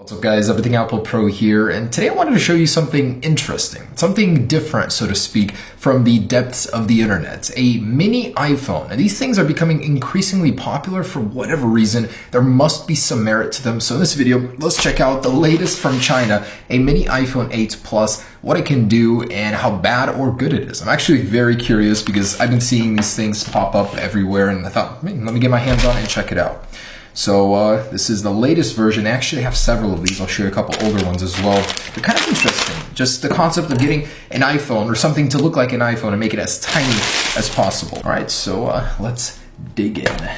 What's up guys, Everything Apple Pro here, and today I wanted to show you something interesting, something different, so to speak, from the depths of the internet. A mini iPhone. And these things are becoming increasingly popular for whatever reason. There must be some merit to them. So in this video, let's check out the latest from China, a mini iPhone 8 Plus, what it can do and how bad or good it is. I'm actually very curious because I've been seeing these things pop up everywhere and I thought, let me get my hands on it and check it out. So this is the latest version. I actually have several of these. I'll show you a couple older ones as well. They're kind of interesting. Just the concept of getting an iPhone or something to look like an iPhone and make it as tiny as possible. All right, so let's dig in.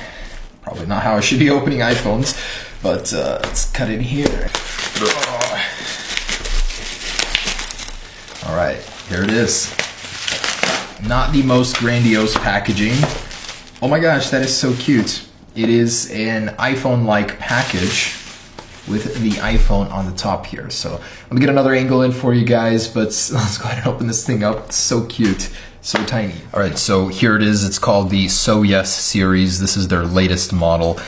Probably not how I should be opening iPhones, but let's cut in here. All right, here it is. Not the most grandiose packaging. Oh my gosh, that is so cute. It is an iPhone-like package with the iPhone on the top here. So let me get another angle in for you guys, but let's go ahead and open this thing up. It's so cute, so tiny. All right, so here it is. It's called the So Yes series. This is their latest model.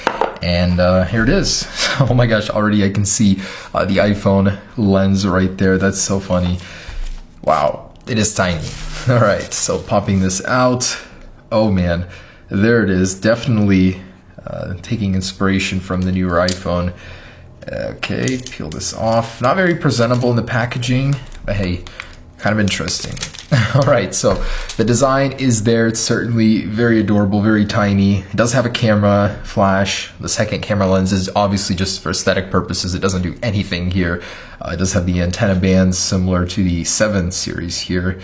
And here it is. Oh my gosh, already I can see the iPhone lens right there. That's so funny. Wow, it is tiny. All right, so popping this out. Oh man, there it is. Definitely taking inspiration from the newer iPhone. Okay, peel this off. Not very presentable in the packaging, but hey, kind of interesting. All right, so the design is there. It's certainly very adorable, very tiny. It does have a camera flash. The second camera lens is obviously just for aesthetic purposes. It doesn't do anything here. It does have the antenna bands similar to the 7 series here.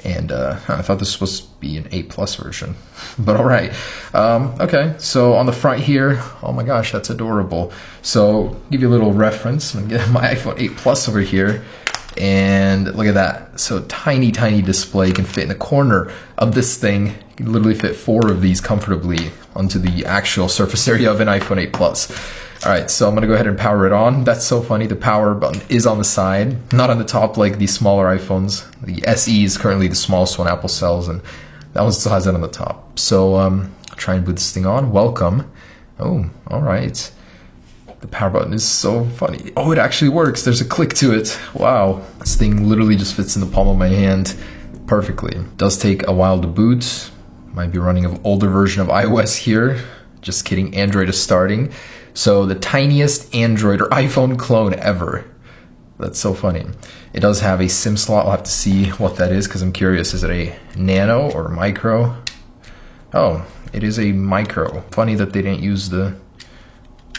And I thought this was supposed to be an 8 Plus version, but all right. Okay, so on the front here, oh my gosh, that's adorable. So give you a little reference. I'm gonna get my iPhone 8 Plus over here, and look at that. So tiny, tiny display. You can fit in the corner of this thing. You can literally fit 4 of these comfortably onto the actual surface area of an iPhone 8 Plus. All right, so I'm gonna go ahead and power it on. That's so funny. The power button is on the side, not on the top like the smaller iPhones. The SE is currently the smallest one Apple sells, and that one still has it on the top. So try and boot this thing on. Welcome. Oh, all right. The power button is so funny. Oh, it actually works. There's a click to it. Wow. This thing literally just fits in the palm of my hand perfectly. It does take a while to boot. Might be running an older version of iOS here. Just kidding, Android is starting. So the tiniest Android or iPhone clone ever. That's so funny. It does have a SIM slot. I'll have to see what that is because I'm curious. Is it a nano or micro? Oh, it is a micro. Funny that they didn't use the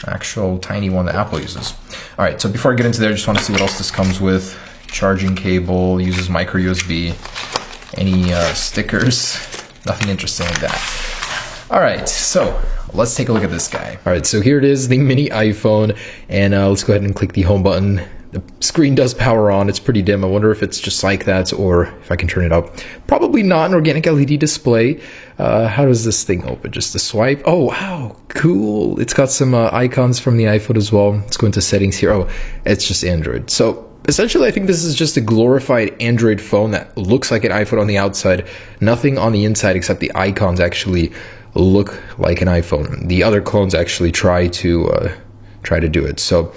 actual tiny one that Apple uses. All right, so before I get into there, I just want to see what else this comes with. Charging cable, uses micro USB. Any stickers? Nothing interesting like that. All right, so let's take a look at this guy. All right, so here it is, the mini iPhone, and let's go ahead and click the home button. The screen does power on. It's pretty dim. I wonder if it's just like that or if I can turn it up. Probably not an organic LED display. How does this thing open? Just a swipe? Oh, wow, cool. It's got some icons from the iPhone as well. Let's go into settings here. Oh, it's just Android. So essentially, I think this is just a glorified Android phone that looks like an iPhone on the outside. Nothing on the inside except the icons actually look like an iPhone. The other clones actually try to do it. So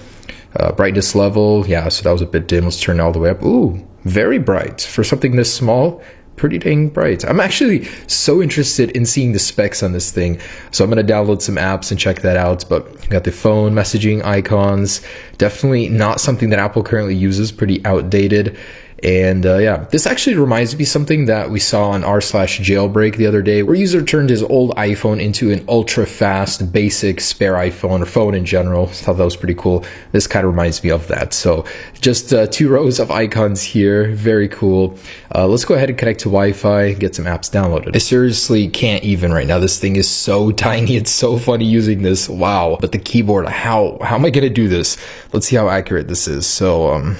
brightness level, yeah, so that was a bit dim. Let's turn it all the way up. Ooh, very bright for something this small. Pretty dang bright. I'm actually so interested in seeing the specs on this thing, so I'm going to download some apps and check that out. But you got the phone messaging icons. Definitely not something that Apple currently uses. Pretty outdated. And yeah, this actually reminds me of something that we saw on r/jailbreak the other day, where a user turned his old iPhone into an ultra fast, basic spare iPhone or phone in general. I thought that was pretty cool. This kind of reminds me of that. So just 2 rows of icons here. Very cool. Let's go ahead and connect to Wi-Fi, get some apps downloaded. I seriously can't even right now. This thing is so tiny. It's so funny using this. Wow. But the keyboard, how am I going to do this? Let's see how accurate this is. So,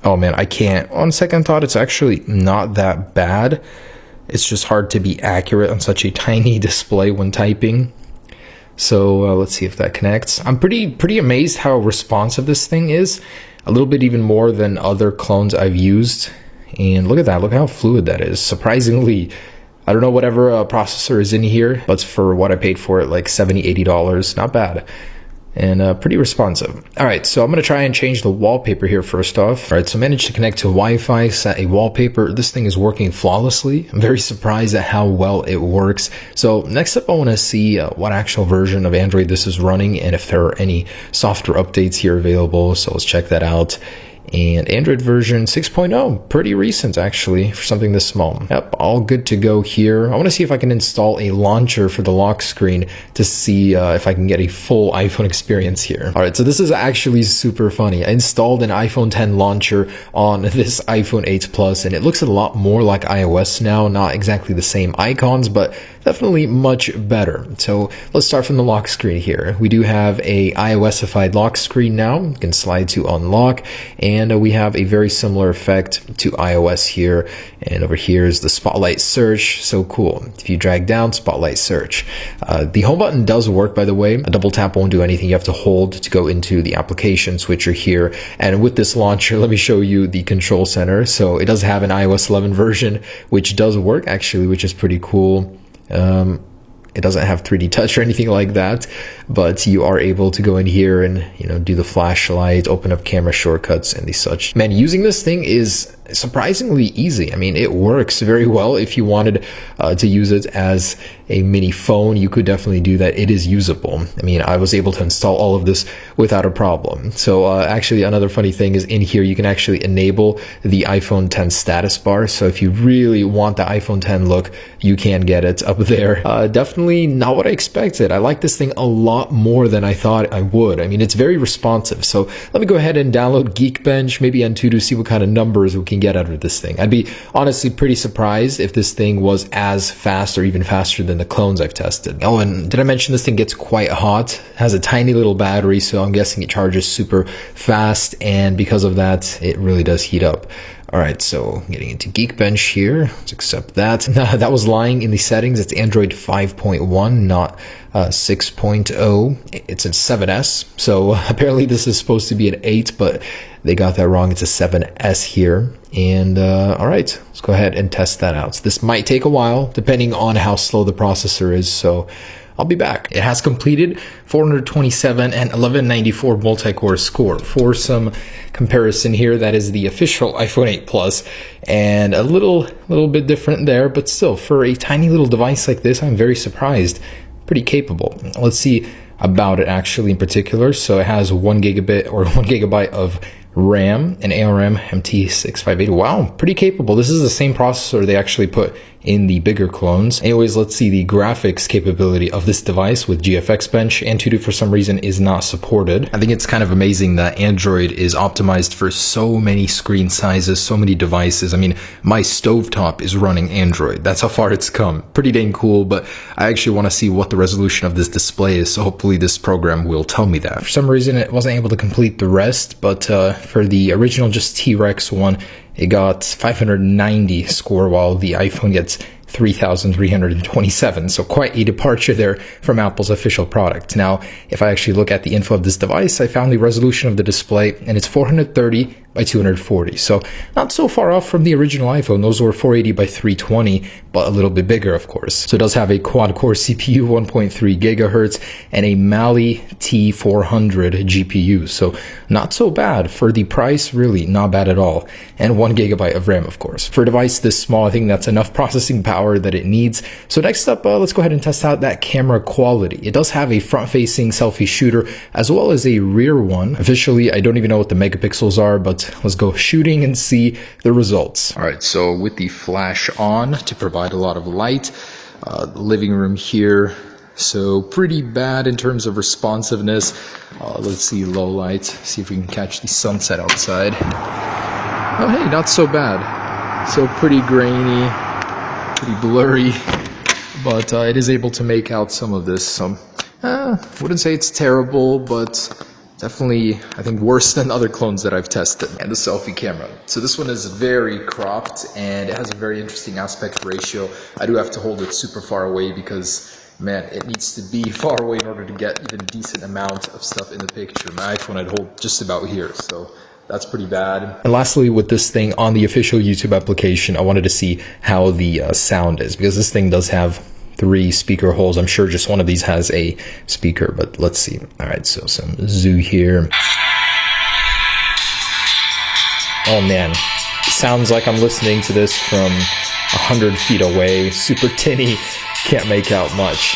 oh man, I can't. On second thought, it's actually not that bad. It's just hard to be accurate on such a tiny display when typing. So let's see if that connects. I'm pretty amazed how responsive this thing is. A little bit even more than other clones I've used. And look at that. Look how fluid that is. Surprisingly, I don't know whatever processor is in here, but for what I paid for it, like $70, $80. Not bad. and pretty responsive. All right, so I'm going to try and change the wallpaper here first off. All right, so I managed to connect to Wi-Fi, set a wallpaper. This thing is working flawlessly. I'm very surprised at how well it works. So next up, I want to see what actual version of Android this is running and if there are any software updates here available. So let's check that out. And Android version 6.0, pretty recent actually for something this small. Yep, all good to go here. I want to see if I can install a launcher for the lock screen to see if I can get a full iPhone experience here. All right, so this is actually super funny. I installed an iPhone 10 launcher on this iPhone 8 Plus, and it looks a lot more like iOS now. Not exactly the same icons, but definitely much better. So let's start from the lock screen here. We do have a iOS-ified lock screen now. You can slide to unlock, and we have a very similar effect to iOS here. And over here is the spotlight search. So cool. If you drag down, spotlight search. The home button does work, by the way. A double tap won't do anything. You have to hold to go into the application switcher here. And with this launcher, let me show you the control center. So it does have an iOS 11 version, which does work actually, which is pretty cool. It doesn't have 3D touch or anything like that, but you are able to go in here and, do the flashlight, open up camera shortcuts and the such. Man, using this thing is surprisingly easy. I mean, it works very well. If you wanted to use it as a mini phone, you could definitely do that. It is usable. I mean, I was able to install all of this without a problem. So actually, another funny thing is in here, you can actually enable the iPhone 10 status bar. So if you really want the iPhone 10 look, you can get it up there. Definitely not what I expected. I like this thing a lot more than I thought I would. I mean, it's very responsive. So let me go ahead and download Geekbench, maybe Antutu, see what kind of numbers we can get out of this thing. I'd be honestly pretty surprised if this thing was as fast or even faster than the clones I've tested. Oh, and did I mention this thing gets quite hot? It has a tiny little battery, so I'm guessing it charges super fast, and because of that, it really does heat up. All right, so getting into Geekbench here, let's accept that. That was lying in the settings. It's Android 5.1, not 6.0. It's a 7S, so apparently this is supposed to be an 8, but they got that wrong. It's a 7S here. And all right, let's go ahead and test that out. So this might take a while, depending on how slow the processor is, so I'll be back. It has completed 427 and 1194 multi-core score. For some comparison here, that is the official iPhone 8 Plus, and a little bit different there, but still, for a tiny little device like this, I'm very surprised. Pretty capable. Let's see about it actually in particular. So it has 1 gigabyte of RAM and ARM MT658. Wow, pretty capable. This is the same processor they actually put in the bigger clones. Anyways, let's see the graphics capability of this device with GFX Bench. Antutu for some reason is not supported. I think it's kind of amazing that Android is optimized for so many screen sizes, so many devices. I mean, my stovetop is running Android. That's how far it's come. Pretty dang cool, but I actually want to see what the resolution of this display is, so hopefully this program will tell me that. For some reason, it wasn't able to complete the rest, but for the original just T-Rex one, it got 590 score, while the iPhone gets 3,327. So quite a departure there from Apple's official product. Now, if I actually look at the info of this device, I found the resolution of the display, and it's 430 by 240. So not so far off from the original iPhone. Those were 480 by 320, but a little bit bigger, of course. So it does have a quad-core CPU, 1.3 gigahertz, and a Mali T400 GPU. So not so bad for the price, really not bad at all. And 1 gigabyte of RAM, of course. For a device this small, I think that's enough processing power that it needs. So next up, let's go ahead and test out that camera quality. It does have a front-facing selfie shooter as well as a rear one. Officially, I don't even know what the megapixels are, but let's go shooting and see the results. All right, so with the flash on to provide a lot of light, living room here, so pretty bad in terms of responsiveness. Let's see low light, see if we can catch the sunset outside. Oh hey, not so bad. So pretty grainy, pretty blurry, but it is able to make out some of this. So wouldn't say it's terrible, but definitely, I think, worse than other clones that I've tested. And the selfie camera. So this one is very cropped, and it has a very interesting aspect ratio. I do have to hold it super far away because, man, it needs to be far away in order to get even a decent amount of stuff in the picture. My iPhone I'd hold just about here, so that's pretty bad. And lastly, with this thing on the official YouTube application, I wanted to see how the sound is, because this thing does have 3 speaker holes. I'm sure just one of these has a speaker, but let's see. All right, so some zoo here. Oh man, sounds like I'm listening to this from 100 feet away. Super tinny, can't make out much.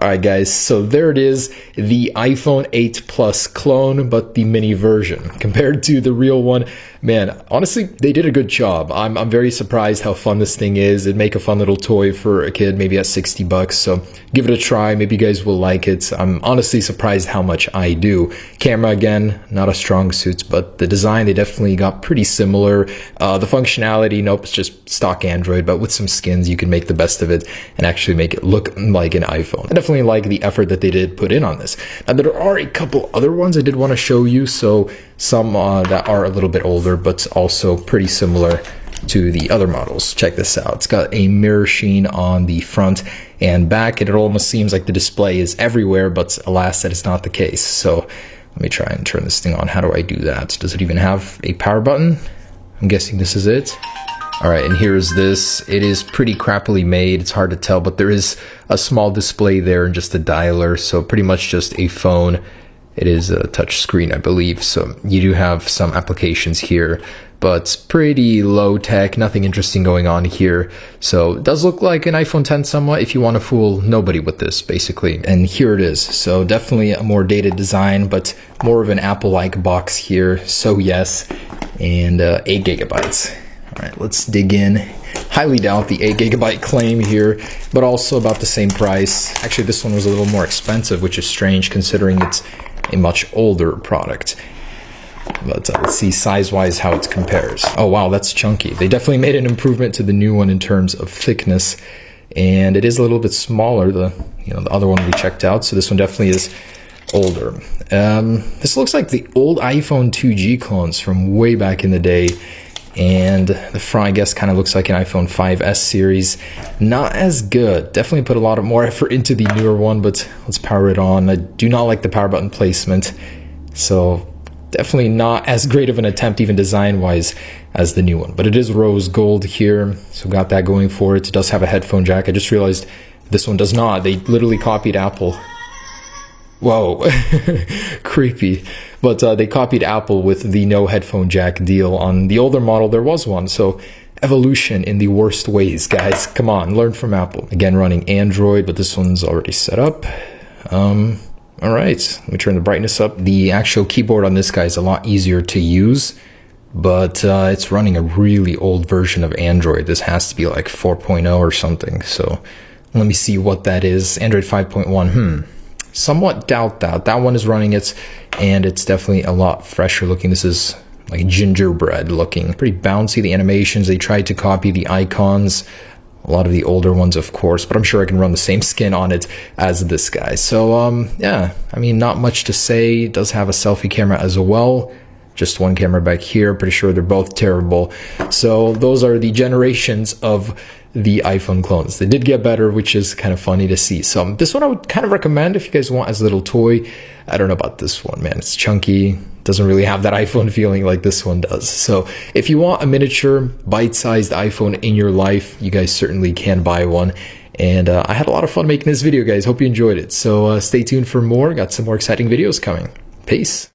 Alright guys, so there it is, the iPhone 8 Plus clone, but the mini version. Compared to the real one, man, honestly, they did a good job. I'm very surprised how fun this thing is. It'd make a fun little toy for a kid, maybe at 60 bucks, so give it a try. Maybe you guys will like it. I'm honestly surprised how much I do. Camera, again, not a strong suit, but the design, they definitely got pretty similar. The functionality, nope, it's just stock Android, but with some skins, you can make the best of it and actually make it look like an iPhone. I definitely like the effort that they did put in on this. Now, there are a couple other ones I did want to show you, so some that are a little bit older, but also pretty similar to the other models. Check this out. It's got a mirror sheen on the front and back, and it almost seems like the display is everywhere, but alas, that is not the case. So let me try and turn this thing on. How do I do that? Does it even have a power button? I'm guessing this is it. Alright, and here's this. It is pretty crappily made. It's hard to tell, but there is a small display there and just a dialer, so pretty much just a phone. It is a touch screen, I believe, so you do have some applications here, but pretty low tech, nothing interesting going on here. So it does look like an iPhone X somewhat if you want to fool nobody with this, basically. And here it is. So definitely a more dated design, but more of an Apple-like box here. So yes, and 8 gigabytes. All right, let's dig in. Highly doubt the 8 gigabyte claim here, but also about the same price. Actually, this one was a little more expensive, which is strange considering it's a much older product. But let's see size-wise how it compares. Oh wow, that's chunky. They definitely made an improvement to the new one in terms of thickness, and it is a little bit smaller, the other one we checked out, so this one definitely is older. This looks like the old iPhone 2G clones from way back in the day. And the front, I guess, kind of looks like an iPhone 5S series. Not as good. Definitely put a lot more effort into the newer one, but let's power it on. I do not like the power button placement, so definitely not as great of an attempt, even design-wise, as the new one. But it is rose gold here, so got that going for it. It does have a headphone jack. I just realized this one does not. They literally copied Apple. Whoa, creepy. But they copied Apple with the no headphone jack deal. On the older model, there was one. So evolution in the worst ways, guys. Come on, learn from Apple. Again, running Android, but this one's already set up. All right, let me turn the brightness up. The actual keyboard on this guy is a lot easier to use, but it's running a really old version of Android. This has to be like 4.0 or something. So let me see what that is. Android 5.1, somewhat doubt that. That one is running it, and it's definitely a lot fresher looking. This is like gingerbread looking. Pretty bouncy, the animations. They tried to copy the icons. A lot of the older ones, of course, but I'm sure I can run the same skin on it as this guy. So, yeah, I mean, not much to say. It does have a selfie camera as well. Just one camera back here. Pretty sure they're both terrible. So those are the generations of the iPhone clones. They did get better, which is kind of funny to see. So this one I would kind of recommend if you guys want as a little toy. I don't know about this one, man. It's chunky. Doesn't really have that iPhone feeling like this one does. So if you want a miniature, bite-sized iPhone in your life, you guys certainly can buy one. And I had a lot of fun making this video, guys. Hope you enjoyed it. So stay tuned for more. Got some more exciting videos coming. Peace.